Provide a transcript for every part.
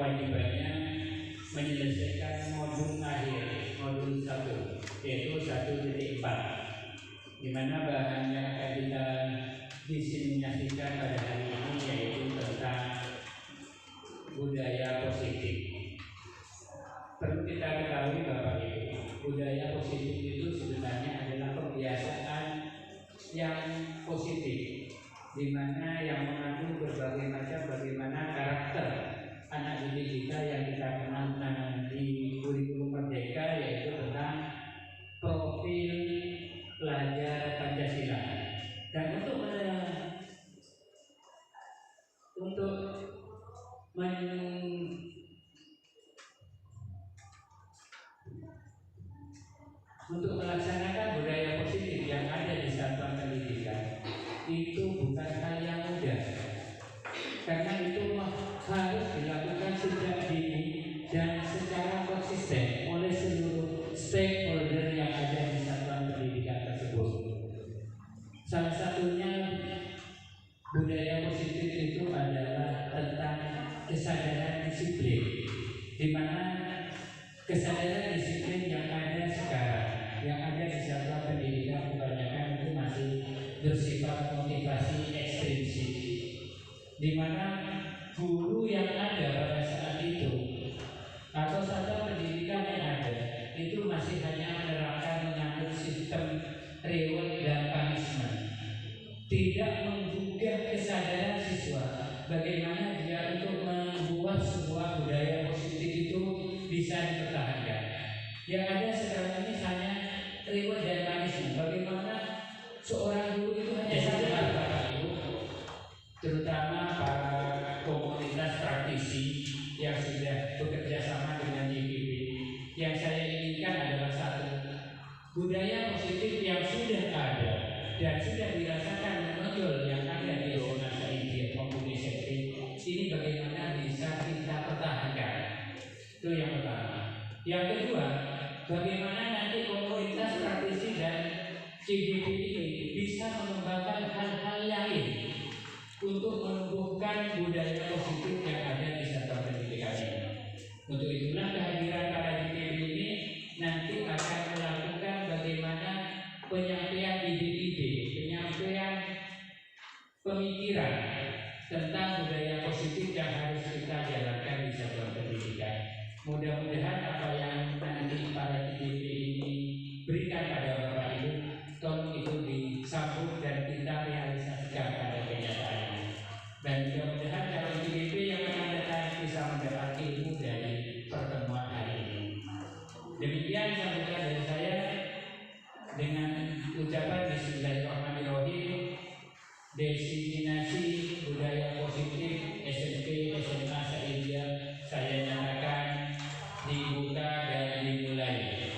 kewajibannya menyelesaikan modul akhir, modul 1, yaitu 1.4, di mana bahan yang akan kita diseminasikan pada hari ini yaitu tentang budaya positif. Perlu kita ketahui Bapak Ibu, budaya positif itu sebenarnya adalah kebiasaan yang positif, di mana yang mengandung berbagai macam bagaimana karakter anak didik kita yang kita kenal di kurikulum Merdeka, yaitu tentang profil pelajar Pancasila. Dan untuk melaksanakan budaya positif yang ada di satuan pendidikan itu bukan hal yang mudah, karena itu harus dilakukan sejak dini dan secara konsisten oleh seluruh stakeholder yang ada di satuan pendidikan tersebut. Salah satunya budaya positif itu adalah tentang kesadaran disiplin, di mana kesadaran disiplin yang ada sekarang, yang ada di satuan pendidikan kebanyakan itu masih bersifat motivasi ekstrinsik, di mana guru yang ada pada saat itu atau satuan pendidikan yang ada itu masih hanya menerapkan mengatur sistem reward dan punishment, tidak menggugah kesadaran siswa bagaimana dia untuk membuat sebuah budaya positif itu bisa dipertahankan. Yang ada sekarang ini hanya reward dan punishment. Bagaimana seorang guru itu hanya satu Bapak Ibu, terutama para komunitas praktisi yang sudah bekerja sama dengan YPB. Yang saya inginkan adalah satu, budaya positif yang sudah ada dan sudah dirasakan menonjol yang ada di zona Saidi maupun SMP ini bagaimana bisa kita pertahankan. Itu yang pertama. Yang kedua, bagaimana nanti komunitas praktisi dan CGP ini bisa mengembangkan hal-hal lain untuk menumbuhkan budaya positif yang ada di satuan pendidikan ini. Untuk itulah kehadiran para JPB ini nanti akan melakukan bagaimana penyampaian ide-ide, penyampaian pemikiran tentang budaya positif yang harus kita jalankan di satuan pendidikan. Mudah-mudahan apa yang nanti para IDP ini berikan pada Bapak Ibu, tolong itu disambut dan kita realisasikan pada kenyataannya. Dan mudah-mudahan calon IDP yang akan datang bisa mendapat ilmu dari pertemuan hari ini. Demikian sambutan dari saya dengan ucapan Bismillahirrahmanirrahim. Diseminasi budaya positif SMP SMA Saidiyah saya nyatakan dibuka dan dimulai.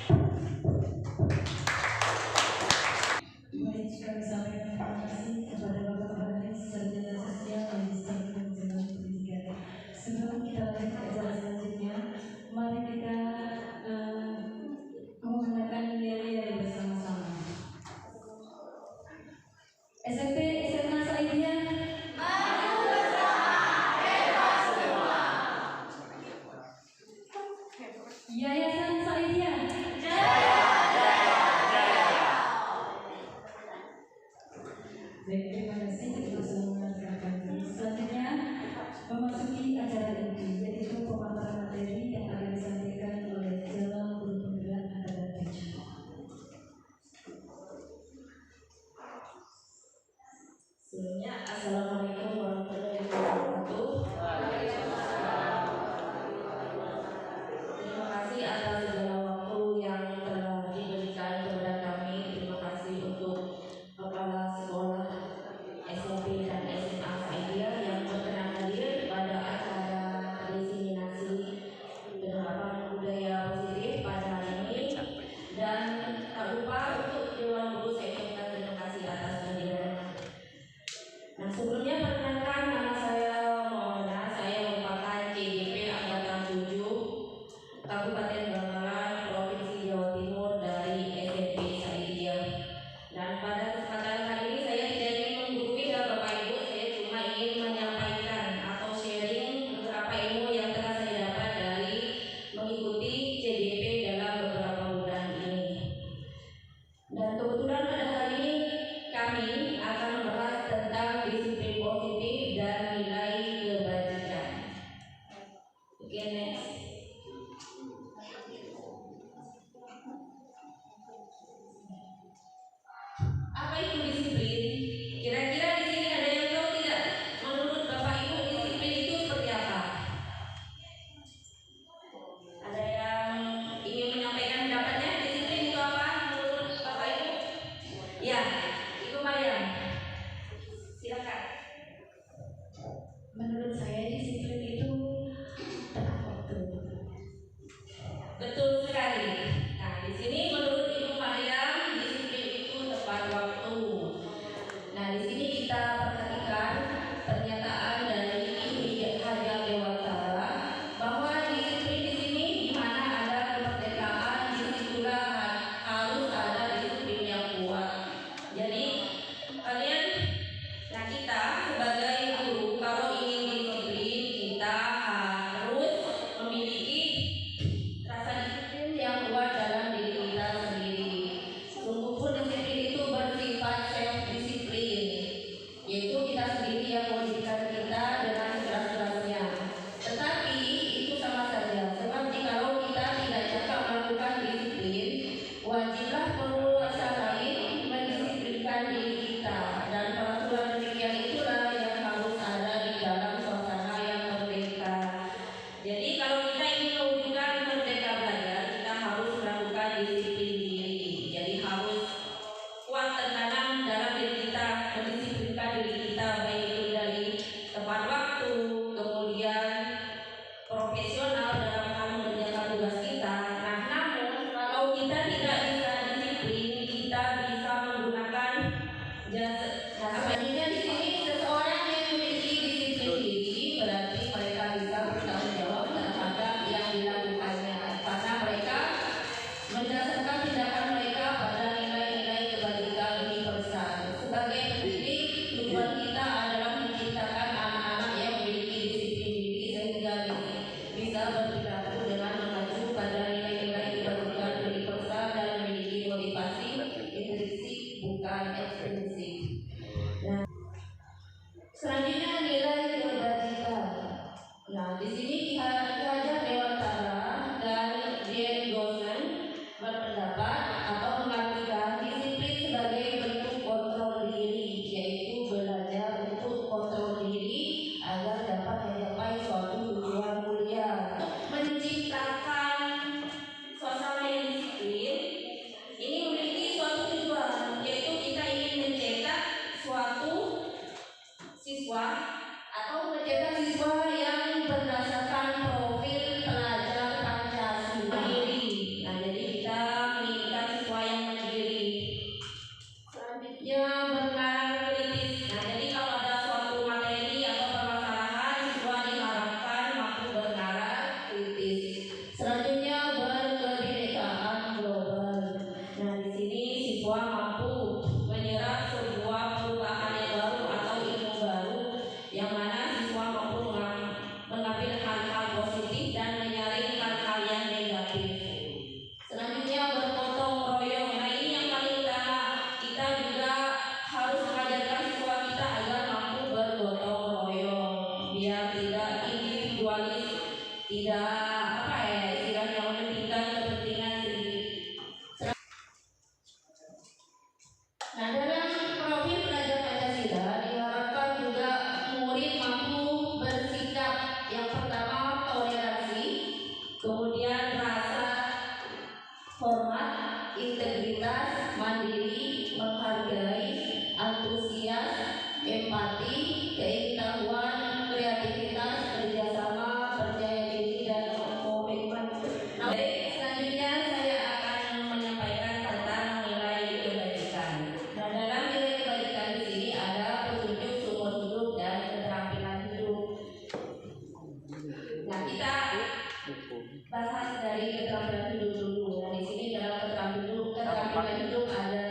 Mari kami sampaikan terima kasih kepada Bapak Baris Sarjana Sosial Magister Pendidikan Pendidikan. Sebelum kita lanjut ke acara selanjutnya, mari kita menggunakan nilai-nilai bersama-sama. SMP SMA Saidiyah. Yayasan Saidiyah. Baik, terima kasih. Kita sudah mendengarkan. Selanjutnya memasuki acara inti, yaitu pemaparan materi yang akan disampaikan oleh dalam guru penggerak antara tujuh. Sebelumnya, Assalamualaikum warahmatullahi wabarakatuh. Terima kasih atas segala waktu yang telah diberikan kepada kami. Terima kasih untuk kepala sekolah SMP dan SMA Saidiyah yang berkenan hadir pada acara diseminasi penerapan budaya positif pada hari ini. Dan tak lupa untuk Dewan Guru saya ucapkan terima kasih atas kehadirannya. Nah, sebelumnya perkenalkan nama saya Maulana. Saya merupakan CGP Angkatan 7 Kabupaten Bangkalan, Provinsi Jawa Timur dari SMP Saidiyah. Dan pada kesempatan kali ini saya tidak ingin menggurui ya Bapak Ibu, saya cuma ingin menyampaikan atau sharing beberapa ilmu yang telah saya Apa itu disiplin? Kira-kira di sini ada yang tahu tidak? Menurut Bapak Ibu disiplin itu seperti apa? Ada yang ingin menyampaikan pendapatnya? Disiplin itu apa menurut Bapak Ibu? Ya, Ibu Maryam. Silakan. Menurut saya disiplin itu tepat waktu. Betul sekali. Nah, di sini menurut Ibu Maryam disiplin itu tepat waktu. Nah, di sini kita perhatikan pernyataan dari Hajar Dewata bahwa disiplin di sini di mana ada kemerdekaan, disitulah harus ada disiplin yang kuat. Jadi kalian, nah kita sebagai guru kalau ingin disiplin kita harus memiliki rasa disiplin yang kuat dalam diri kita sendiri. Sungguh pun disiplin itu bersifat self disiplin, yaitu kita sendiri yang mewujudkan kita dengan keras-kerasnya. Tetapi itu sama saja, sebab jikalau kita tidak cakap melakukan disiplin, wajiblah penguasa lain mendisiplinkan diri kita, dan peraturan demikian itulah yang harus ada di dalam suasana yang merdeka. Jadi kalau kita ingin mewujudkan merdeka belajar, kita harus melakukan disiplin diri. Jadi harus kuat tertanam dalam diri kita, mendisiplinkan diri kita, baik itu dari tepat waktu, kemudian profesional dalam hal mengerjakan tugas kita. Nah, namun kalau kita tidak bisa disiplin, kita bisa menggunakan jasa. Nah, sebenarnya di sini seseorang yang memiliki disiplin diri berarti mereka bisa bertanggung jawab terhadap yang dilakukannya, karena mereka mendasarkan tindakan mereka pada nilai-nilai kebajikan universal. Sebagai pendidik, tujuan kita adalah menciptakan anak-anak yang memiliki disiplin diri sehingga bisa berperilaku dengan mengacu pada nilai-nilai kebajikan universal dan memiliki motivasi intrinsik bukan ekstrinsik. Nah, selanjutnya nilai kebajikan. Nah, di sini Hajar Dewata dan Dian Gosen berpendapat atau mengartikan disiplin sebagai bentuk kontrol diri, yaitu belajar untuk kontrol diri agar dapat mencapai suatu tujuan mulia. Menciptakan suasana yang disiplin ini memiliki suatu tujuan, yaitu kita ingin mencetak suatu siswa atau mencetak siswa yang berdasarkan profil pelajar Pancasila diri. Nah, jadi kita menginginkan siswa yang mandiri. Selanjutnya bernalar kritis. Nah, jadi kalau ada suatu materi atau permasalahan, siswa diharapkan mampu bernalar kritis. Selanjutnya berkebinekaan global. Nah, di sini siswa mampu menyerap sebuah perubahan yang baru atau ilmu baru, yang mana siswa mampu mengambil hal-hal positif dan menyaring hal-hal yang negatif. Selanjutnya bergotong royong. Nah, ini yang paling utama. Kita juga harus mengajarkan siswa kita agar mampu bergotong royong, biar tidak individualis, tidak istilahnya mementingkan kepentingan sendiri. Nah, dalam profil pelajar Pancasila diharapkan juga murid mampu bersikap yang pertama toleransi, kemudian rasa hormat, integritas, mandiri, menghargai, antusias, empati, keingintahuan, kreativitas, kerjasama, percaya diri, dan komitmen. Nah, baik, selanjutnya saya akan menyampaikan tentang nilai kebajikan. Nah, dalam nilai kebajikan di sini ada petunjuk seumur hidup dan keterampilan hidup. Nah, kita bahas dari keterampilan hidup dulu. Nah, di sini dalam keterampilan hidup ada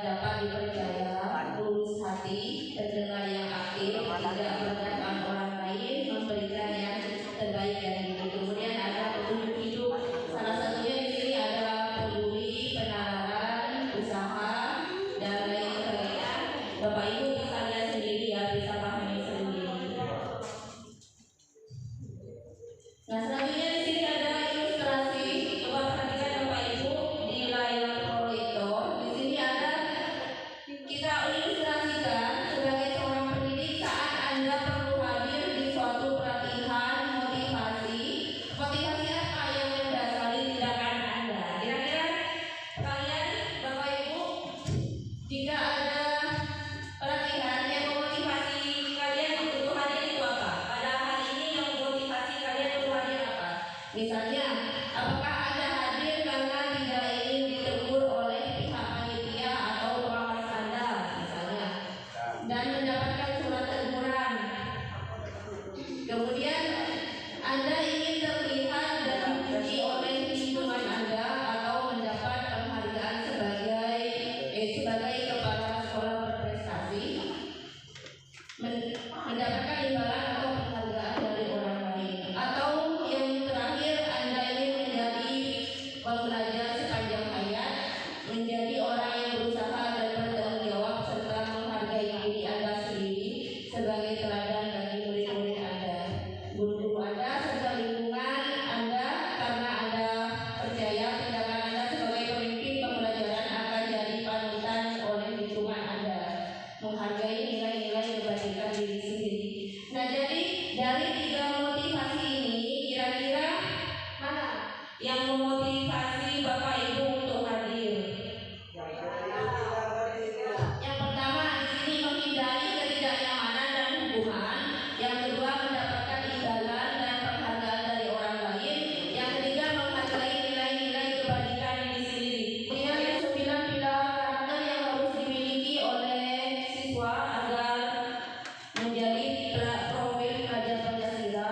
dapat dipercaya, lurus hati, pendengar yang aktif, tidak merendahkan orang lain, memberikan yang terbaik dari diri. Kemudian ada petunjuk hidup. Salah satunya di sini ada peduli, penalaran, usaha, dan lain sebagainya. Bapak Ibu bisa lihat sendiri ya, bisa pahami sendiri. Nah, selanjutnya di Misalnya, apakah Anda hadir karena tidak ingin ditegur oleh pihak panitia atau pengawas Anda, misalnya, dan mendapatkan surat teguran. Kemudian Anda ingin terlihat dan dipuji oleh lingkungan Anda atau mendapat penghargaan sebagai kepala sekolah berprestasi, mendapatkan imbalan atau penghargaan dari orang lain, atau yang terakhir Anda ingin menjadi pembelajar sepanjang hayat, menjadi orang yang berusaha dan bertanggung jawab serta menghargai diri Anda sendiri sebagai teladan bagi murid-murid Anda, guru-guru Anda serta lingkungan Anda, karena Anda percaya tindakan Anda sebagai pemimpin pembelajaran akan jadi panutan oleh lingkungan Anda, menghargai nilai-nilai kebajikan diri sendiri. Nah, jadi dari 3 motivasi ini, kira-kira mana yang memotivasi Bapak Ibu untuk hadir? Yang pertama di sini menghindari ketidaknyamanan dan hukuman. Yang kedua mendapatkan imbalan dan penghargaan dari orang lain. Yang ketiga menghargai nilai-nilai kebajikan diri sendiri. Kemudian yang 9 pilar karakter yang harus dimiliki oleh siswa agar menjadi profil pelajar Pancasila,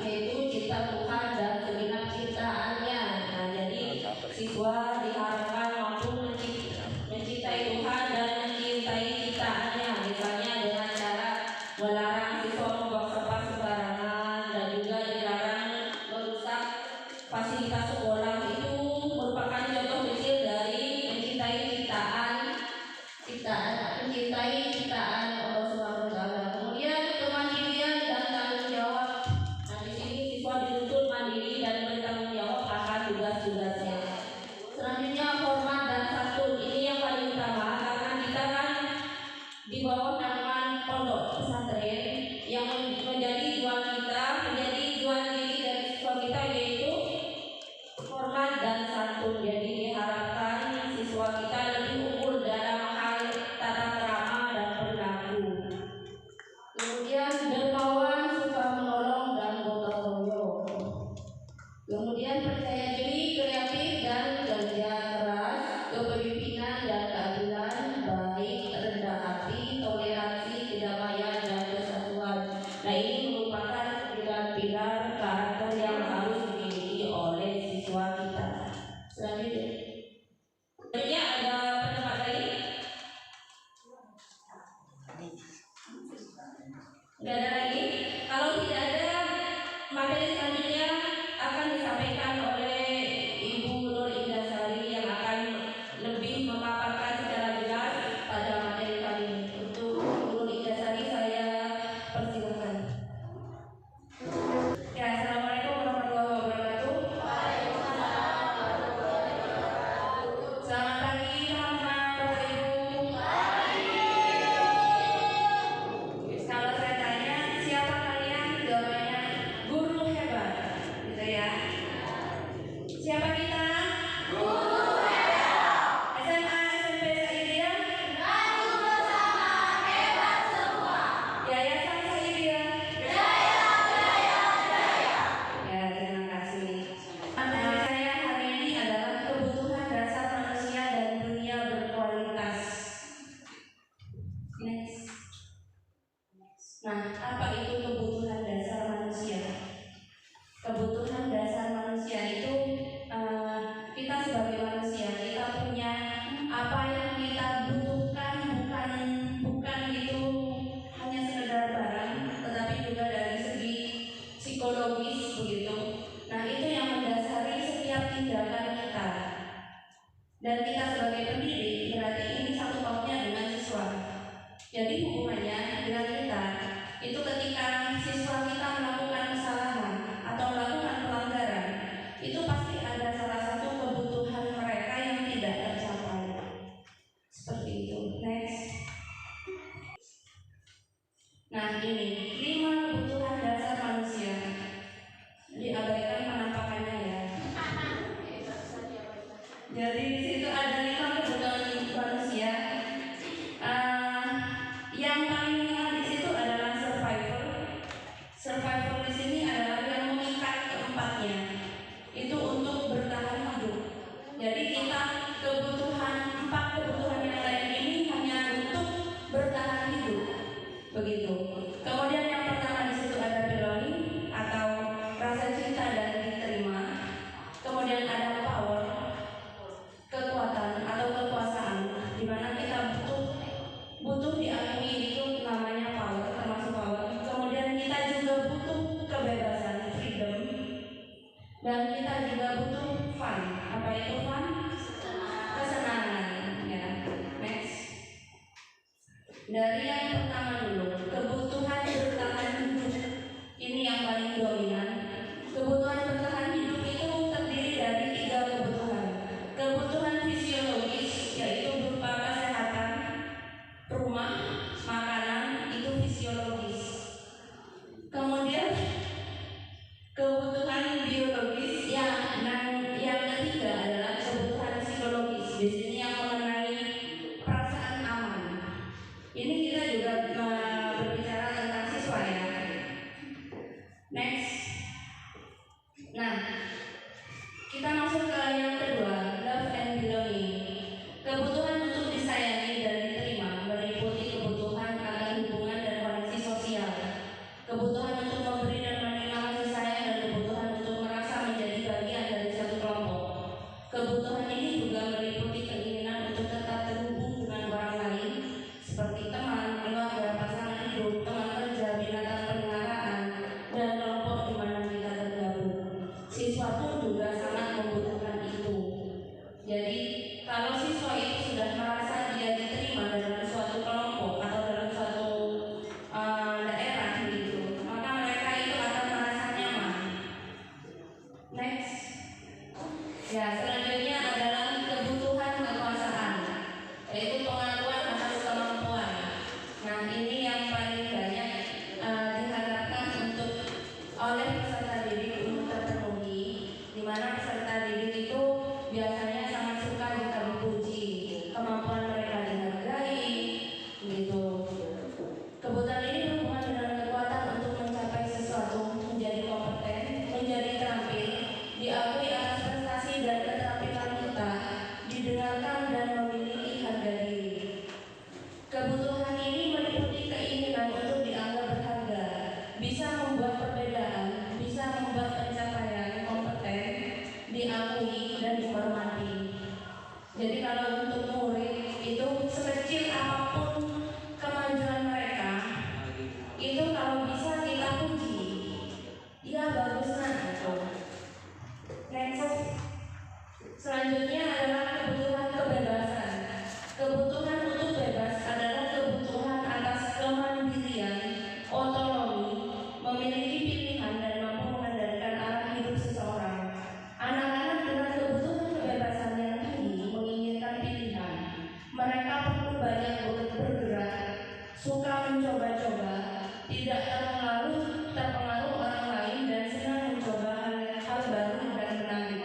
yaitu cinta Tuhan dan segenap ciptaannya. Nah, jadi siswa diharapkan mampu mencintai Tuhan dan mencintai ciptaannya, misalnya dengan cara melarang siswa membuang sampah sembarangan dan juga dilarang merusak fasilitas sekolah. Itu merupakan contoh kecil dari mencintai ciptaan Allah Subhanahu wa taala. Kemudian kemandirian dan tanggung jawab. Nah, di sini siswa dituntut mandiri dan bertanggung jawab akan tugas-tugasnya. Selanjutnya hormat dan santun. Ini yang paling utama karena kita kan di bawah naungan pondok pesantren yang menjadi tujuan diri dari siswa kita yaitu hormat dan santun. Jadi diharapkan siswa kita lebih unggul dalam hal tata krama dan perilaku. Kemudian dermawan, suka menolong dan gotong royong. Kemudian percaya diri, kreatif dan kerja keras, kepemimpinan dan keadilan, baik, rendah hati, toleransi, kedamaian dan kesatuan. Nah, ini merupakan 9 pilar karakter yang harus dimiliki oleh siswa kita. Selanjutnya ada pendapat lain? Tidak ada lagi. Kalau tidak ada, materi selanjutnya akan disampaikan oleh Ibu Nur Indasari yang akan lebih memaparkan secara jelas pada materi kali ini. Untuk Ibu Nur Indasari saya persilakan. Ya, Assalamualaikum warahmatullahi wabarakatuh. Selamat pagi teman-teman, Bapak Ibu. Kalau saya tanya siapa kalian, jawabannya guru hebat, gitu ya. Siapa kita? Guru hebat. SMA, SMP, Saidiyah? Guru bersama hebat semua. Yayasan Saidiyah? Ya, terima kasih. Tema saya hari ini adalah kebutuhan dasar manusia dan dunia berkualitas. Next. Nah, apa itu kebutuhan dasar manusia? Kebutuhan dasar manusia itu kita sebagai manusia kita punya apa yang kita butuhkan, bukan itu hanya sekedar barang, tetapi juga dari segi psikologis begitu. Nah, itu yang mendasari setiap tindakan kita. Dan kita sebagai pendidik berarti ini satu pautnya dengan siswa. Jadi hubungannya dengan kita itu ketika siswa kita melakukan kesalahan atau melakukan pelanggaran, itu pasti ada salah satu kebutuhan mereka yang tidak tercapai. Seperti itu. Next. Nah, ini 5 kebutuhan dasar manusia. Diabaikan penampakannya ya. Jadi di situ ada dan kita juga butuh fun. Apa itu fun? Kesenangan. Ya, next. Dari yang pertama dulu, kebutuhan bertahan hidup. Ini yang paling dominan. Kebutuhan bertahan hidup itu terdiri dari 3 kebutuhan. Kebutuhan fisiologis, yaitu berupa kesehatan, rumah, makanan, itu fisiologis. Kemudian kebutuhan biologis, yang ketiga adalah kebutuhan psikologis. Di sini yang mengenai perasaan aman. Ini kita juga berbicara tentang siswa ya. Next. Nah, kita masuk ke yang kedua, love and belonging. Kebutuhan untuk disayangi dan diterima meliputi kebutuhan akan hubungan dan koneksi sosial, kebutuhan untuk memberi dan menerima kasih sayang, dan kebutuhan untuk merasa menjadi bagian dari satu kelompok. Kebutuhan ini juga meliputi keinginan untuk tetap terhubung dengan orang lain, seperti teman, keluarga, pasangan hidup, teman kerja, binatang peliharaan, dan kelompok di mana kita tergabung. Siswa pun juga sangat membutuhkan itu. Jadi kalau siswa itu sudah merasa dia diterima dalam suatu kelompok atau dalam suatu daerah gitu, maka mereka itu akan merasa nyaman. Next. Ya, selanjutnya adalah kebutuhan kekuasaan, yaitu pengakuan atas kemampuan. Nah, ini yang paling banyak diharapkan oleh peserta didik untuk terpenuhi, di mana peserta didik itu biasanya sangat suka jika dipuji, kemampuan mereka dihargai, gitu. Kebutuhan ini berhubungan dengan kekuatan untuk mencapai sesuatu, menjadi kompeten, menjadi terampil, diakui atas prestasi dan keterampilan kita, didengarkan dan memiliki harga diri. Kebutuhan ini meliputi keinginan untuk dianggap berharga, bisa membuat perbedaan, bisa membuat pencapaian kompeten, diakui dan dihormati. Jadi kalau untuk murid itu sekecil apapun kemajuan mereka, itu kalau bisa kita puji, ya bagus nah itu. Next. Selanjutnya adalah kebutuhan kebebasan. Kebutuhan untuk bebas adalah kebutuhan atas kemandirian, otonomi, memiliki pilihan dan mampu mengendalikan arah hidup seseorang. Anak-anak dengan kebutuhan kebebasan yang tinggi menginginkan pilihan. Mereka perlu banyak bergerak, suka mencoba-coba, tidak terpengaruh orang lain, dan senang mencoba hal baru dan menarik.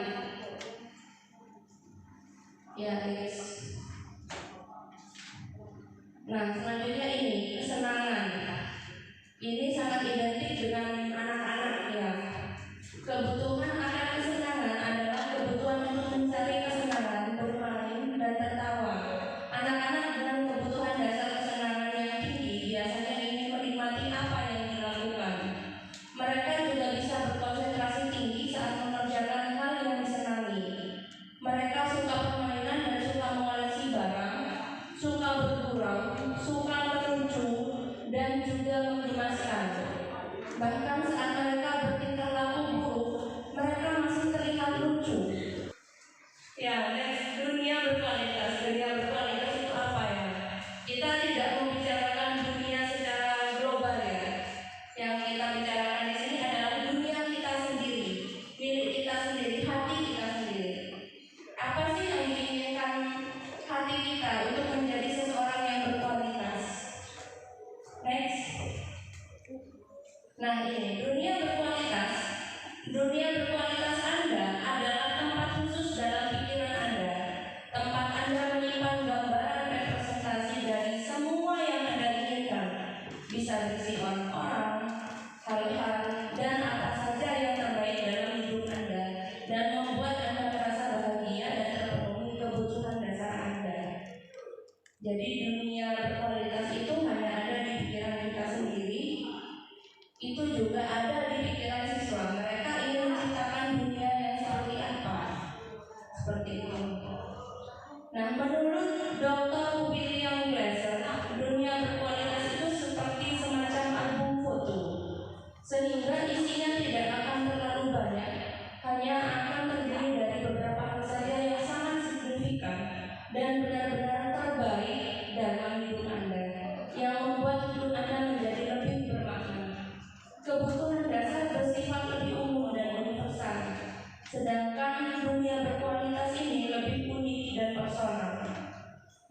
Sedangkan dunia berkualitas ini lebih unik dan personal.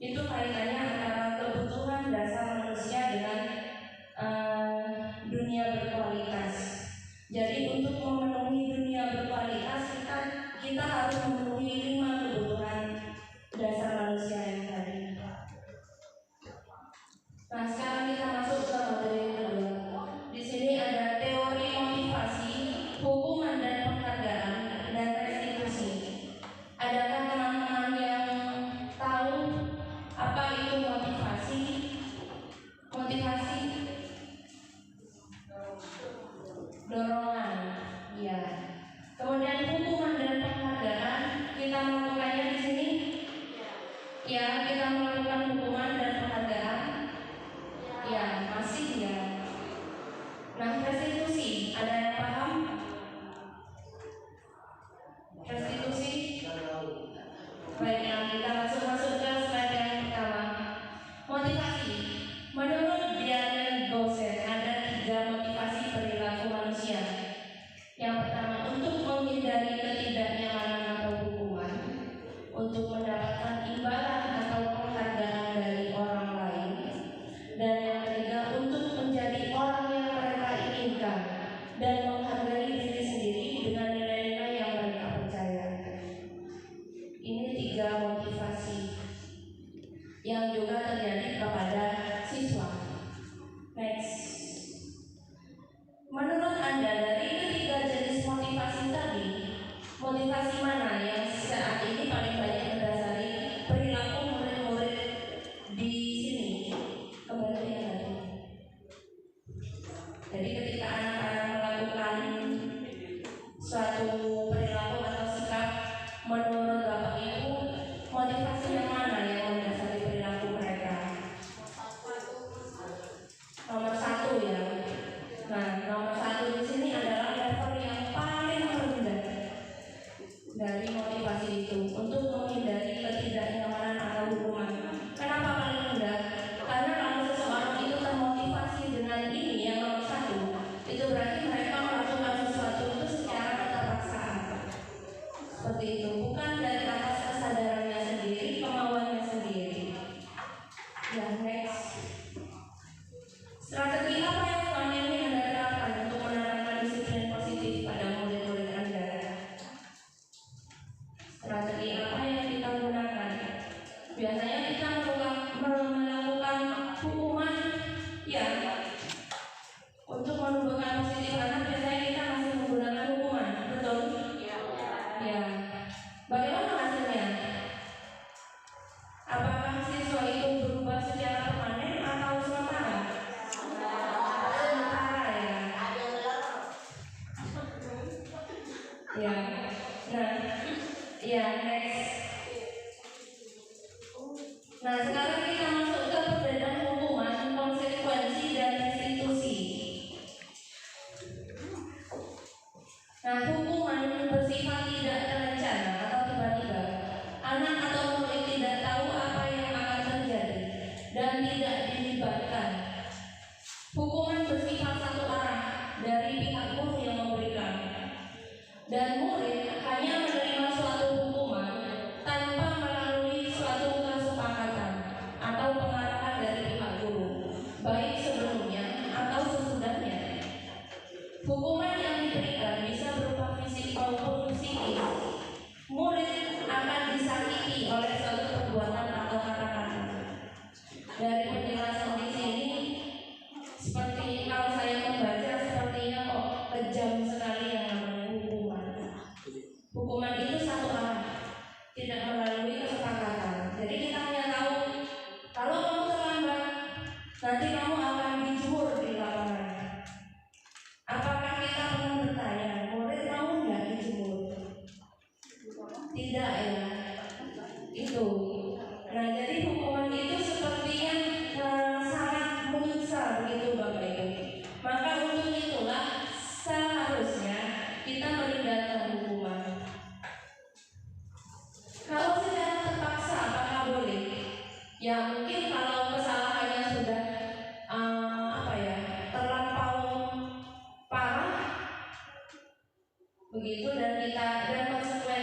Itu kaitannya antara kebutuhan dasar manusia dengan dunia berkualitas. Jadi untuk memenuhi dunia berkualitas kita harus memenuhi 5 kebutuhan dasar manusia yang tadi. Nah, sekarang kita masuk ke materi kedua. Di sini ada teori motivasi, hukuman dan penghargaan, dan restitusi. Adakah teman-teman yang tahu apa itu motivasi? Motivasi, dorongan, ya. Kemudian hukuman dan penghargaan, kita melakukannya di sini. Ya, kita melakukan hukuman dan penghargaan. Ya, masih ya. Nah, restitusi, ada yang paham? Restitusi? Baiklah, kita masuk ke slide yang pertama. Motivasi. Menurut Diane Gosset, ada 3 motivasi perilaku manusia. Yang pertama, untuk menghindari ketidaknyamanan atau hukuman, untuk mendapatkan imbalan atau penghargaan dari orang lain, dan yang ketiga, untuk menjadi orang yang mereka inginkan dan menghargai diri sendiri dengan nilai-nilai yang mereka percaya. Ini 3 motivasi yang juga terjadi kepada siswa. Next. Menurut Anda, dari ketiga jenis motivasi tadi, motivasi mana yang saat ini paling banyak mendasari perilaku murid-murid di sini? Kembali yang tadi. Jadi ketika anak-anak melakukan suatu perilaku atau sikap, menurut Bapak Ibu, motivasi yang mana yang mendasari perilaku mereka? Nomor 1 ya. Nah, nomor 1 di sini adalah level yang paling rendah dari motivasi itu, untuk menghindari ketidaknyamanan atau hukuman. Kenapa paling rendah? Karena kalau seseorang itu termotivasi dengan ini yang nomor 1, itu berarti mereka melakukan sesuatu itu secara keterpaksaan. Seperti itu, bukan dari atas kesadarannya sendiri, kemauannya sendiri. Ya, next. Strategi apa yang selama ini Anda terapkan untuk menanamkan disiplin positif pada murid-murid Anda? Strategi apa yang kita gunakan? Biasanya kita melakukan hukuman, ya. Untuk menumbuhkan positif anak, biasanya kita masih menggunakan hukuman, betul? Ya. Bagaimana hasilnya? Apakah siswa itu berubah secara permanen atau sementara? Sementara ya. Ya. Nah, ya, next. Nah, sekarang kita masuk ke perbedaan hukuman, konsekuensi, dan restitusi. Nah, hukuman bersifat tidak terencana atau tiba-tiba. Anak atau murid tidak tahu apa yang akan terjadi dan tidak dilibatkan. Hukuman bersifat satu arah dari pihak guru yang memberikan, dan murid hanya menerima suatu hukuman tanpa melalui suatu kesepakatan atau pengarahan dari pihak guru, baik sebelumnya atau sesudahnya. Hukuman yang diberikan bisa berupa fisik maupun psikis. Murid akan disakiti oleh suatu perbuatan atau kata-kata. Dari penjelasan di sini, seperti kalau saya membaca, sepertinya kok kejam sekali yang namanya hukuman. Hukuman itu satu arah, tidak melalui kesepakatan. Jadi kita hanya tahu, kalau kamu terlambat, nanti kamu akan dijemur di lapangan. Apakah kita pernah bertanya, murid mau nggak dijemur? Tidak ya, itu. Nah, jadi hukuman itu sepertinya sangat menyiksa begitu Bapak Ibu. Maka untuk itulah seharusnya kita meninggalkan hukuman. Kalau secara terpaksa apakah boleh? Ya mungkin kalau kesalahannya sudah terlampau parah begitu, dan konsekuensinya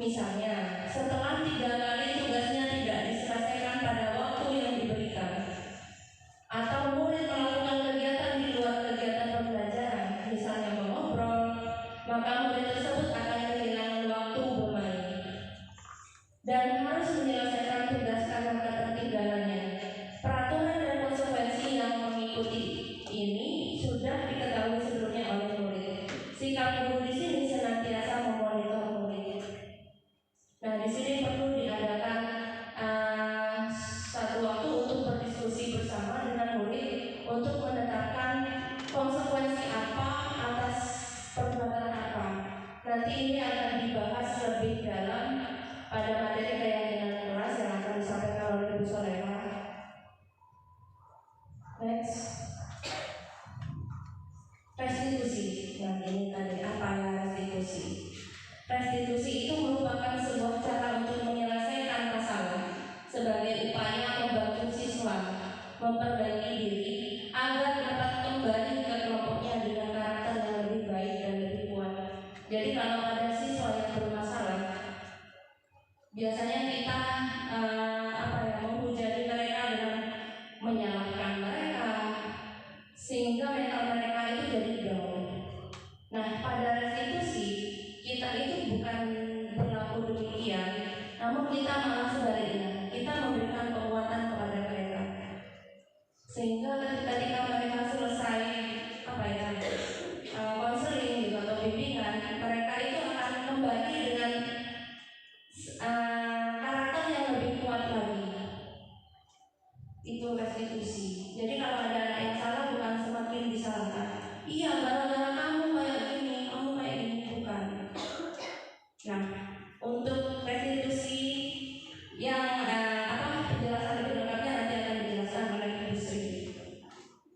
Misalnya, setelah 3 kali tugasnya tidak diselesaikan pada waktu yang diberikan, atau murid melakukan kegiatan di luar kegiatan pembelajaran, misalnya mengobrol, maka murid tersebut akan kehilangan waktu bermain dan harus menyelesaikan tugas karena ketertinggalannya. Peraturan dan konsekuensi yang mengikuti ini sudah diketahui sebelumnya oleh murid. Sikap guru di sini senantiasa memonitor murid. Nah, di sini perlu diadakan satu waktu untuk berdiskusi bersama dengan murid untuk menetapkan konsekuensi apa atas perbuatan apa. Nanti ini akan dibahas lebih dalam pada materi keyakinan kelas yang akan disampaikan oleh Bu Soleha. Next, restitusi. Nah, ini tadi apa ya restitusi? Restitusi itu merupakan sebuah cara untuk menyelesaikan masalah sebagai upaya membantu siswa memperbaiki diri agar dapat kembali ke kelompoknya dengan karakter yang lebih baik dan lebih kuat. Jadi kalau ada siswa yang bermasalah, biasanya kita menghujani mereka dengan menyalahkan mereka sehingga mental mereka itu jadi down. Nah, pada restitusi kita itu bukan berlaku demikian, namun kita malah sebaliknya, kita memberikan penguatan kepada mereka sehingga ketika mereka selesai konseling gitu atau bimbingan, mereka itu akan kembali dengan karakter yang lebih kuat lagi. Itu restitusi. Jadi kalau ada anak yang salah bukan semakin disalahkan. Iya, gara-gara kamu kayak gini, bukan. Nah, untuk restitusi yang penjelasan lebih lengkapnya nanti akan dijelaskan oleh Ibu Sri.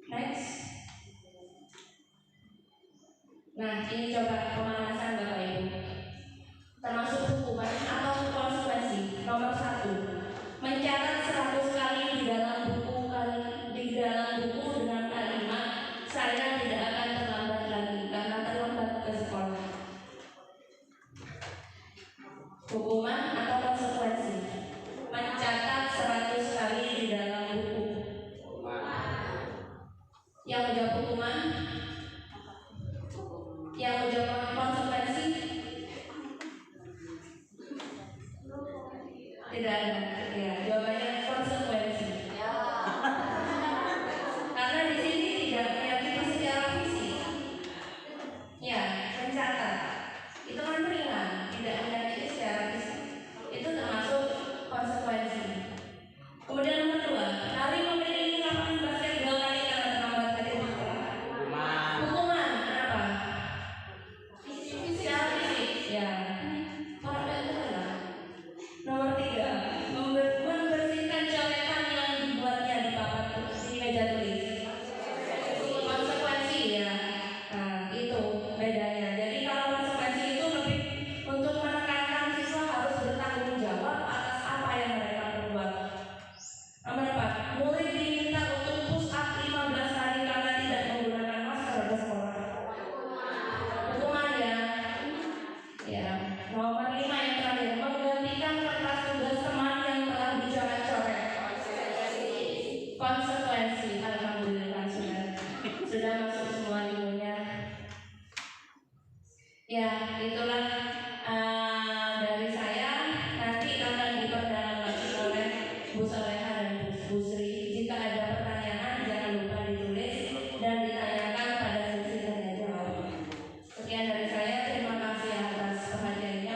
Next. Nah, ini coba pemanasan Bapak Ibu. Termasuk hukuman atau konsekuensi. Nomor 1, mencatat 100 kali di dalam buku dengan kalimat saya tidak akan terlambat lagi karena terlambat ke sekolah. Hukuman atau konsekuensi? Mencatat 100 kali di dalam buku. Yang menjawab hukuman? Yang menjawab konsekuensi? Tidak ada. Ya, jawabannya konsekuensi. Karena di sini tidak menyakiti secara fisik. Ya, mencatat. Itu kan ringan, tidak menyakiti secara fisik. Itu termasuk konsekuensi. Kemudian nomor 2, hari memilih lapangan basket 2 kali karena terlambat ke sekolah. Hukuman. Kenapa? Secara fisik. Ya. Nomor 3, membersihkan coretan yang dibuatnya di papan di meja tulis. Konsekuensi ya. Nah, itu bedanya. Jadi kalau konsekuensi itu lebih untuk menekankan siswa harus bertanggung jawab atas apa yang mereka perbuat. Nomor 4, murid diminta untuk push up 15 kali karena tidak menggunakan masker ke sekolah. Hukuman ya. Ya. Nomor 5 yang terakhir, menggantikan kertas tugas teman yang telah dicoret-coret. Konsekuensi. Alhamdulillah sudah masuk semua ilmunya. Ya, itulah dari saya. Nanti akan diperdalam lagi oleh Bu Soleha dan Bu Sri. Jika ada pertanyaan jangan lupa ditulis dan ditanyakan pada sesi tanya jawab. Sekian dari saya. Terima kasih atas perhatiannya.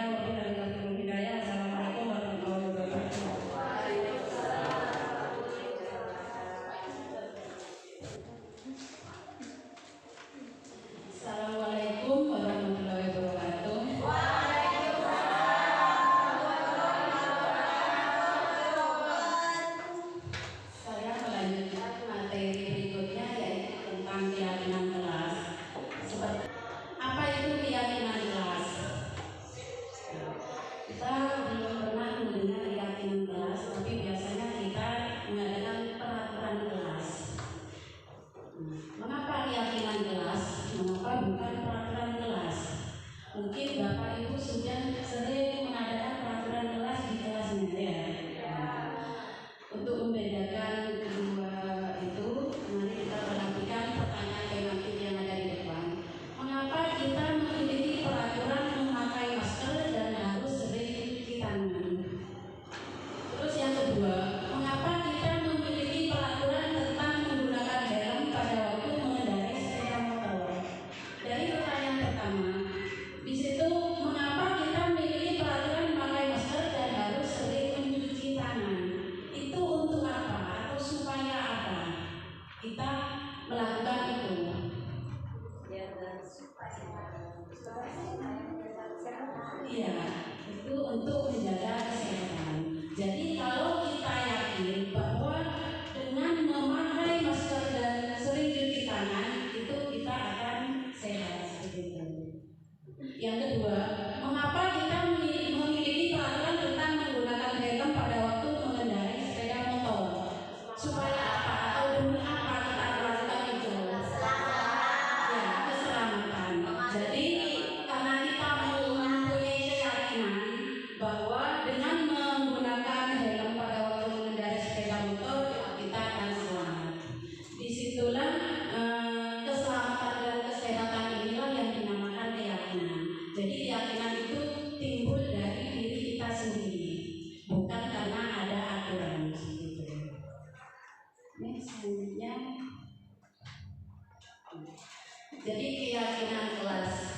ya itu untuk menjaga kesehatan. Jadi kalau kita yakin bahwa dengan memakai masker dan sering cuci tangan itu kita akan sehat seperti itu. Yang kedua, mengapa kita memiliki peraturan tentang menggunakan helm pada waktu mengendarai sepeda motor? Supaya apa? Atau demi apa kita melakukan itu? Ya, keselamatan. Jadi karena kita mempunyai keyakinan bahwa dengan menggunakan helm pada waktu mengendarai sepeda motor kita akan selamat. Disitulah keselamatan dan kesehatan inilah yang dinamakan keyakinan. Jadi keyakinan itu timbul dari diri kita sendiri, bukan karena ada aturan gitu. Next, selanjutnya. Jadi keyakinan kelas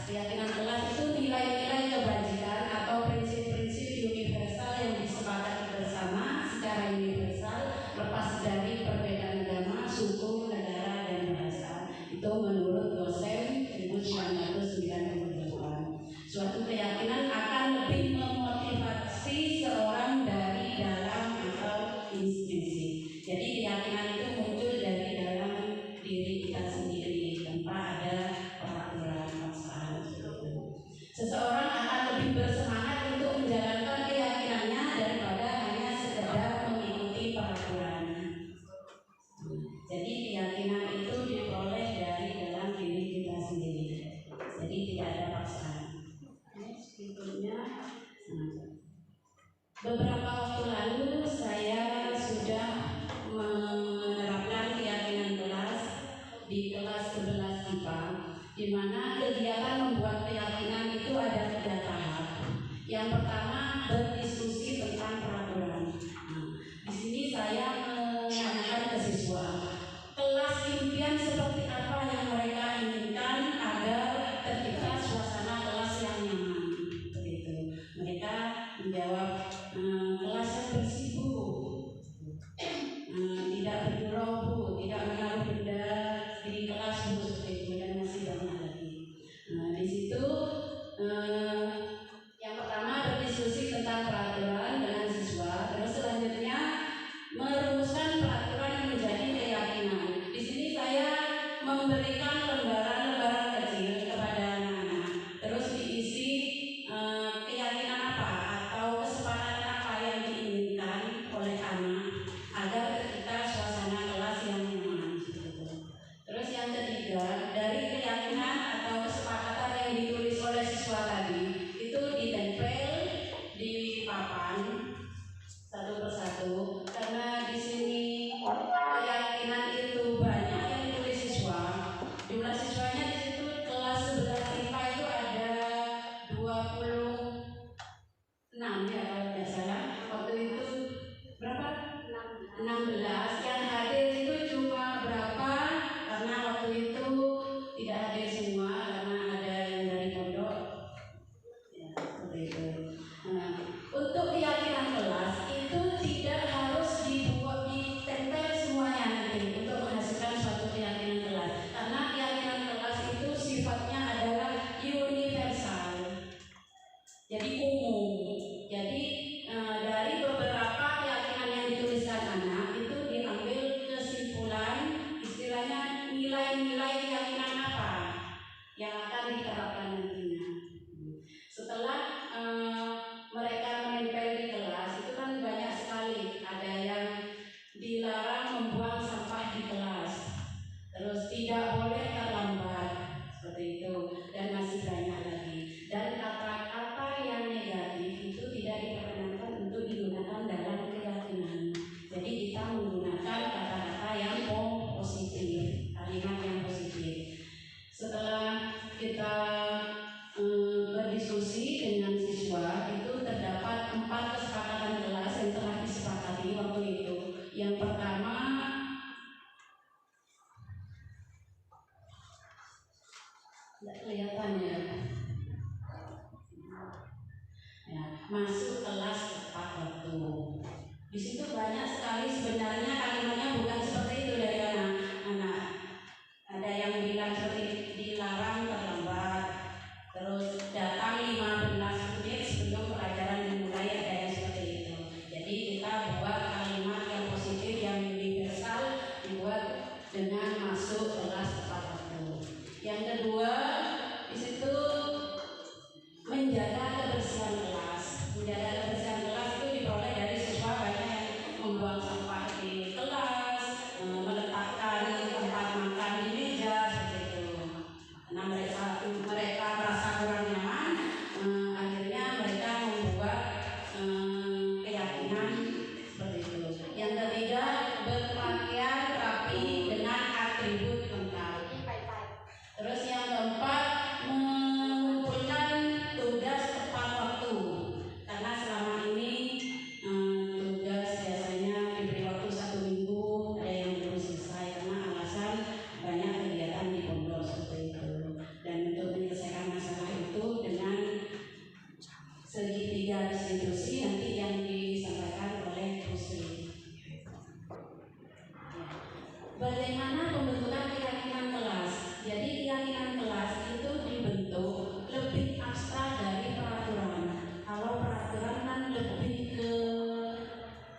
itu nilai-nilai kebajikan atau prinsip-prinsip universal yang disepakati bersama secara universal lepas dari perbedaan agama, suku, negara, dan bahasa. Itu menurut dosen 1998. Suatu keyakinan akan lebih memotivasi seorang dari dalam atau institusi. Jadi keyakinan itu muncul dari dalam diri kita sendiri tanpa ada peraturan paksaan. Seseorang akan lebih bersemangat untuk menjalankan keyakinannya daripada hanya sekedar mengikuti peraturan. Jadi keyakinan itu diperoleh dari dalam diri kita sendiri. Jadi tidak ada paksaan. Berikutnya, beberapa waktu lalu saya sudah menerapkan keyakinan kelas di kelas 11 IPA, di mana kegiatan membuat keyakinan itu ada 3 tahap. Yang pertama berdiskusi tentang peraturan. Di sini saya menanyakan ke siswa, kelas impian seperti apa yang mereka inginkan agar tercipta suasana kelas yang nyaman. Begitu. Mereka menjawab kelas yang bersih Bu, tidak bergurau Bu, tidak menaruh benda di kelas Bu, seperti itu, dan masih banyak lagi. Di situ yang pertama berdiskusi tentang peraturan dengan siswa, terus selanjutnya merumuskan peraturan yang menjadi keyakinan. Di sini saya memberikan lembaran-lembaran kecil kepada anak-anak, terus diisi keyakinan apa atau kesepakatan apa yang diinginkan oleh anak agar tercipta suasana kelas yang nyaman. Terus yang ketiga, dari keyakinan atau kesepakatan yang ditulis oleh siswa tadi itu ditempel di papan satu persatu, karena di sini keyakinan itu banyak yang ditulis siswa. Jumlah siswanya di situ kelas 11 IPA itu ada 26 ya kalau tidak salah. Waktu itu berapa? 16. Yang hadir itu cuma berapa? Karena waktu itu tidak hadir semua karena ada yang dari pondok. Ya, seperti itu. Untuk keyakinan kelas itu tidak harus ditempel semuanya nanti untuk menghasilkan suatu keyakinan kelas, karena keyakinan kelas itu sifatnya adalah universal, jadi umum. Jadi dari beberapa keyakinan yang dituliskan anak itu diambil kesimpulan, istilahnya nilai-nilai keyakinan apa yang akan diterapkan nantinya. Setelah mereka menempel di kelas itu kan banyak sekali, ada yang dilarang membuang sampah di kelas, terus tidak boleh terlambat, seperti itu, dan masih banyak lagi. Dan kata-kata yang negatif itu tidak diperkenankan untuk digunakan dalam keyakinan. Jadi kita menggunakan kata-kata yang positif, kalimat yang positif. Setelah kita berdiskusi dengan siswa, itu terdapat 4 kesepakatan kelas yang telah disepakati waktu itu. Yang pertama, tidak kelihatan ya, masuk kelas tepat waktu. Di situ banyak sekali sebenarnya kalimatnya bukan seperti itu dari anak-anak. Ada yang bilang seperti dilarang terlambat, terus datang 15 menit segitiga restitusi nanti yang disampaikan oleh Bu Sri. Bagaimana pembentukan keyakinan kelas? Jadi keyakinan kelas itu dibentuk lebih abstrak dari peraturan. Kalau peraturan kan lebih ke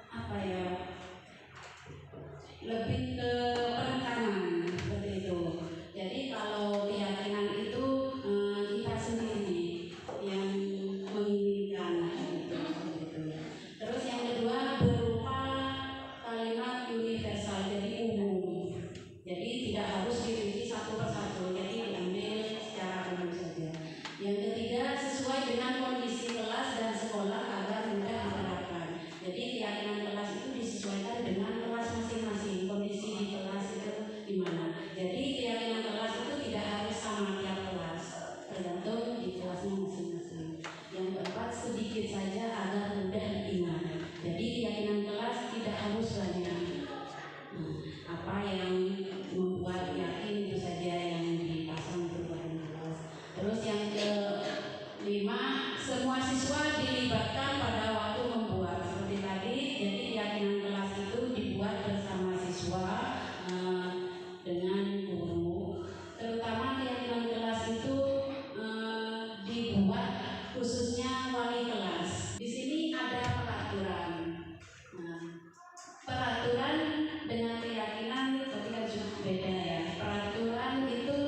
apa ya? Lebih ke penekanan seperti itu. Jadi kalau keyakinan itu kita sendiri yang menginginkan gitu. Terus yang kedua berupa kalimat universal, jadi umum. Jadi tidak harus dirinci satu persatu, jadi diambil secara umum saja. Yang ketiga sesuai dengan kondisi kelas dan sekolah agar mudah diterapkan. Jadi keyakinan kelas itu disesuaikan dengan kelas masing-masing, kondisi di kelas itu gimana. Jadi keyakinan kelas itu tidak harus sama tiap kelas, tergantung di kelasnya masing-masing. Yang keempat sedikit saja agar mudah diingat. Jadi keyakinan kelas tidak harus banyak. Apa yang membuat yakin itu saja yang dipasang di keyakinan kelas. Terus yang kelima, semua siswa dilibatkan pada waktu membuat. Seperti tadi, jadi keyakinan kelas itu dibuat bersama siswa dengan guru. Terutama keyakinan kelas itu dibuat khususnya wali kelas. Di sini ada peraturan. Peraturan dengan keyakinan ketika beda ya. Peraturan itu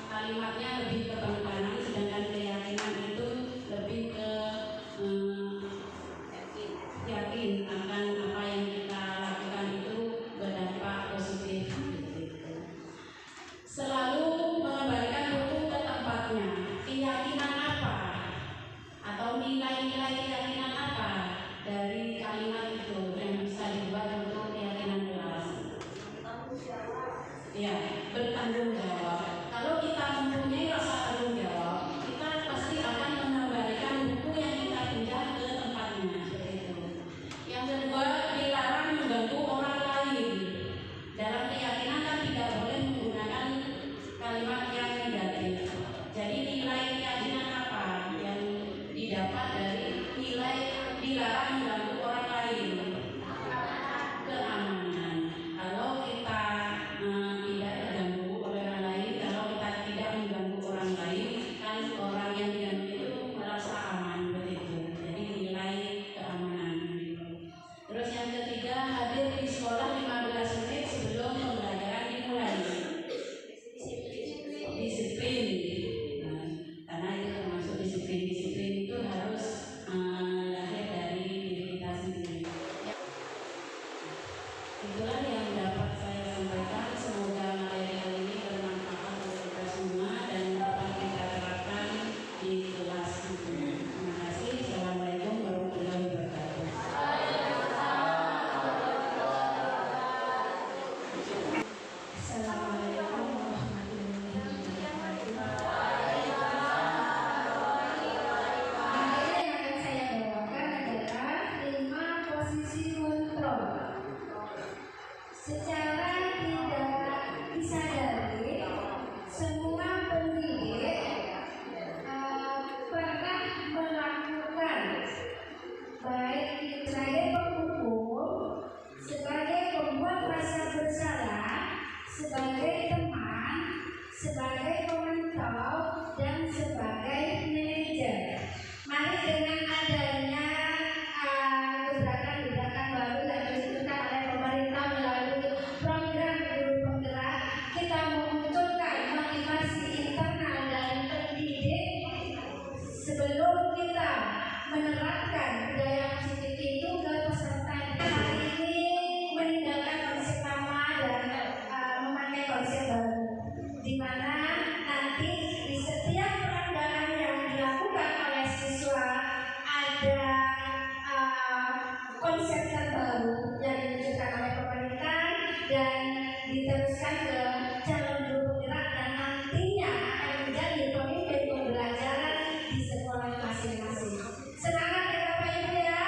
kalimatnya lebih ke penekanan, sedangkan keyakinan itu lebih ke yakin akan apa yang kita lakukan itu berdampak positif. Selalu mengembalikan buku ke tempatnya. Keyakinan apa? Atau nilai-nilai keyakinan apa dari kalimat itu yang bisa dibuat untuk keyakinan kelas? Ya, bertanggung jawab. Kalau kita mempunyai rasa tanggung jawab, kita pasti akan mengembalikan buku yang kita pinjam ke tempatnya. Seperti itu. Yang kedua, dilarang mengganggu orang lain. Dalam keyakinan kan tidak boleh menggunakan kalimat yang negatif. Jadi nilai keyakinan apa yang didapat dari nilai dilarang mengganggu orang lain? Keamanan. Kalau kita tidak terganggu oleh orang lain, kalau kita tidak mengganggu orang lain, kan orang yang diganggu itu merasa aman begitu. Jadi nilai keamanan. Terus yang ketiga, hadir di sekolah 15 menit sebelum pembelajaran dimulai. Disiplin. Karena itu termasuk disiplin. Disiplin itu harus lahir dari diri kita sendiri. Itulah yang dapat saya sampaikan. Semoga materi kali ini bermanfaat untuk kita semua dan dapat kita terapkan di kelas itu. Terima kasih. Assalamualaikum warahmatullahi wabarakatuh. Assalamualaikum warahmatullahi wabarakatuh. Materi yang akan saya bawakan adalah 5 posisi kontrol. Secara tidak disadari, semua pendidik pernah melakukan, baik sebagai penghukum, sebagai pembuat rasa bersalah, sebagai teman, sebagai pemantau, dan sebagai manajer. Mari dengan adanya gebrakan-gebrakan baru yang dilakukan oleh pemerintah melalui program guru penggerak, kita memunculkan motivasi internal dari pendidik sebelum kita menerapkan budaya positif itu ke peserta. Hari ini meninggalkan konsep lama dan memakai konsep baru, di mana nanti di setiap pelanggaran yang dilakukan oleh siswa ada konsep terbaru yang diluncurkan oleh pemerintah dan diteruskan ke calon guru penggerak dan nantinya akan menjadi pemimpin pembelajaran di sekolah masing-masing. Semangat ya Bapak Ibu ya.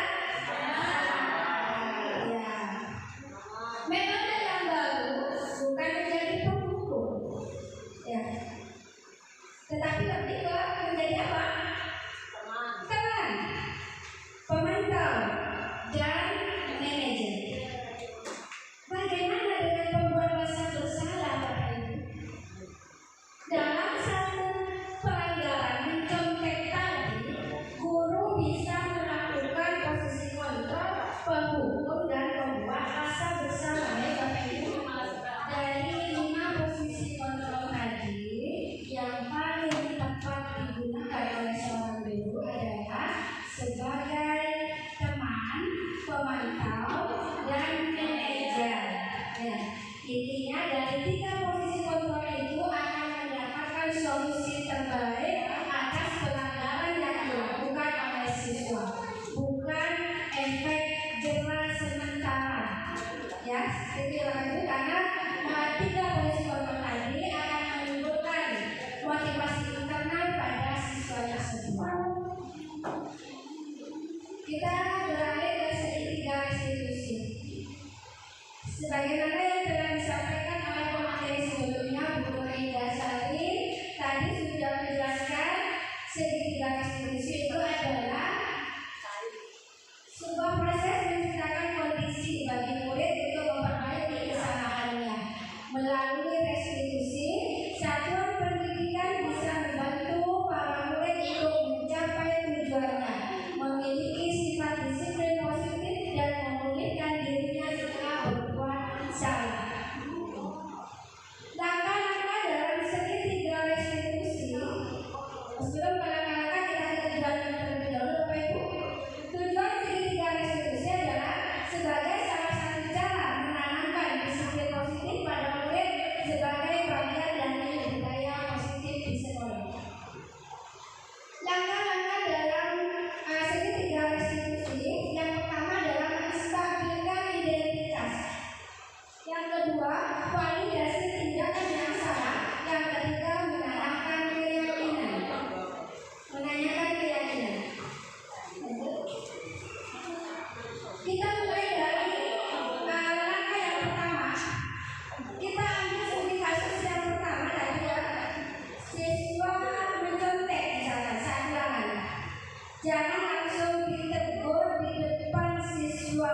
Jangan langsung ditegur di depan siswa,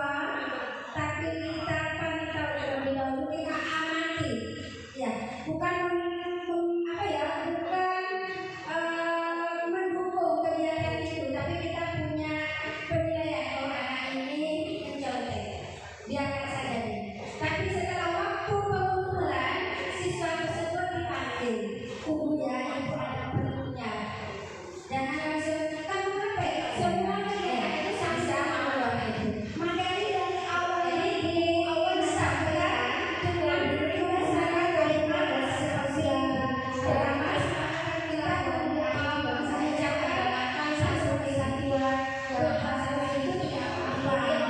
tapi kita pantau terlebih dahulu, kita amati. Ya, bukan mendukung kegiatan itu, tapi kita punya penilaian kalau anak ini mencontek, biarkan saja deh. Tapi setelah waktu pengumpulan, siswa tersebut dipanggil, ibu ya, ibu ada perlunya. Jangan langsung kamu capek, semua kegiatan itu sama-sama keluar itu. Materi dari awal ini di awal disampaikan dengan berdasarkan kalimat seperti pertama kita kemudian saya catatkan satu peristiwa bahasa itu tidak dipakai oleh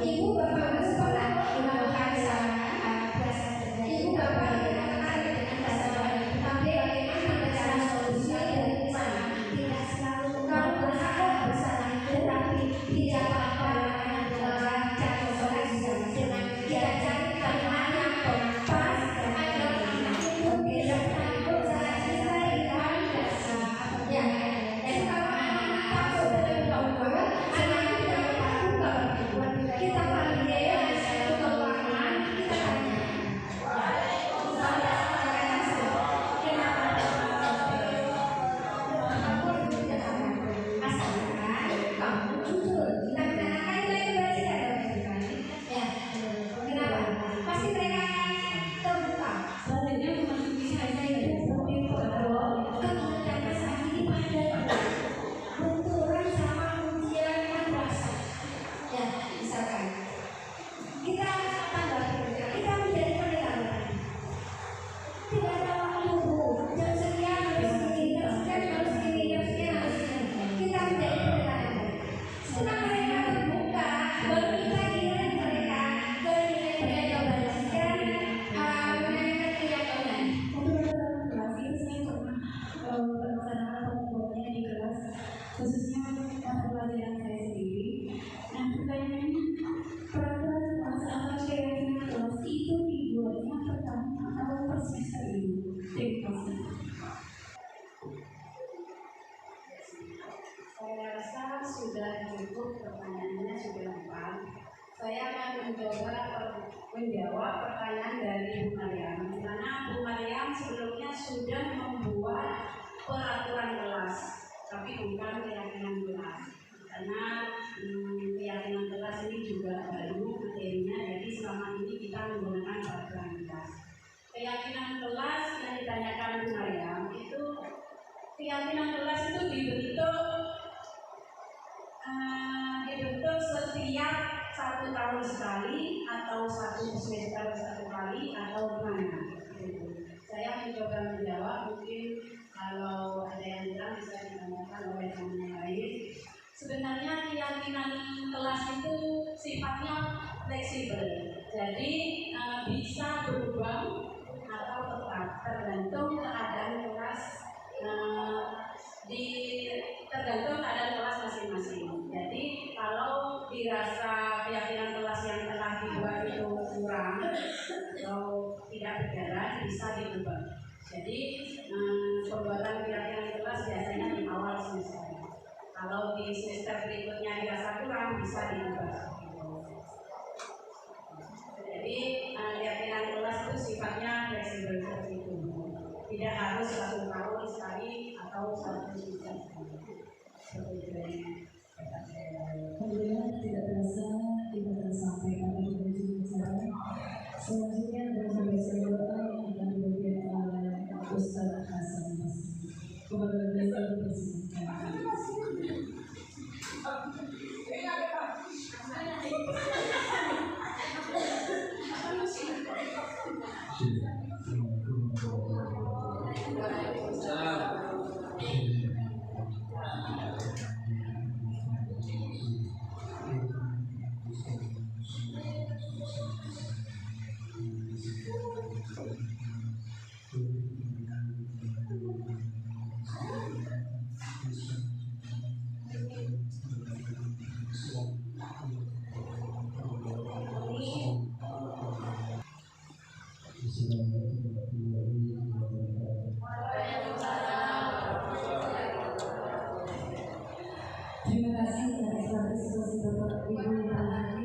ibu bapak sekolah ibu bapak tapi bagaimana cara solusinya dari mana? Tidak selalu kau bersalah bersalah, tetapi tidak apa-apa jatuh solusi dengan kita cari kalimat yang pas agar anak itu bisa berusaha diselesaikan ya. Dan kalau anak takut dengan keuangan, anak tidak takut kita panggil keuangan, kita tanya. Kamu jujur, kita menanyakan nilai kebajikan ya. Kenapa? Pasti mereka terbuka. Selanjutnya memasuki saya seperti foto. Kemudian saat ini padat benturan sama ujian madrasah. Ya, misalkan kita tambah kita menjadi pendengar. Tidak ada waktu jam sekian harus begini, jam sekian harus begini, jam sekian harus begini. Kita menjadi pendengar. Setelah mereka terbuka, baru kita kirim mereka ke nilai kebajikan, menanyakan keyakinan. Untuk dalam kelas itu saya pernah melaksanakan pembuatannya di kelas, khususnya mata pelajaran saya sendiri. Nah, pertanyaannya, peraturan masalah keyakinan kelas itu dibuatnya pertama atau per semester ini? Terima kasih. Saya rasa sudah cukup, pertanyaannya sudah lengkap. Saya akan mencoba menjawab pertanyaan dari Bu Mariam, di mana Bu Mariam sebelumnya sudah membuat peraturan kelas, tapi bukan keyakinan kelas. Karena keyakinan kelas ini juga baru materinya, jadi selama ini kita menggunakan peraturan kelas. Keyakinan kelas yang ditanyakan Bu Mariam itu, keyakinan kelas itu dibentuk setiap 1 tahun sekali atau 1 semester 1 kali atau gimana? Saya mencoba menjawab, mungkin kalau ada yang bilang bisa ditanyakan oleh teman yang lain. Sebenarnya keyakinan kelas itu sifatnya fleksibel, jadi bisa berubah atau tetap tergantung keadaan kelas, tergantung keadaan kelas masing-masing. Jadi kalau dirasa keyakinan kelas yang telah dibuat itu kurang atau tidak berjalan, bisa diubah. Jadi pembuatan keyakinan kelas biasanya di awal semester. Kalau di semester berikutnya dirasa kurang, bisa diubah. Jadi keyakinan kelas itu sifatnya fleksibel seperti itu. Tidak harus 1 tahun sekali atau 1 semester sekali. Seperti itu. Kemudian tidak terasa kita telah sampai pada ujung acara. Selanjutnya adalah baca doa yang akan dibagikan oleh Ustaz Hasan Basri. Kepada beliau dipersilakan. kasih dan ekstra diskusi Bapak Ibu yang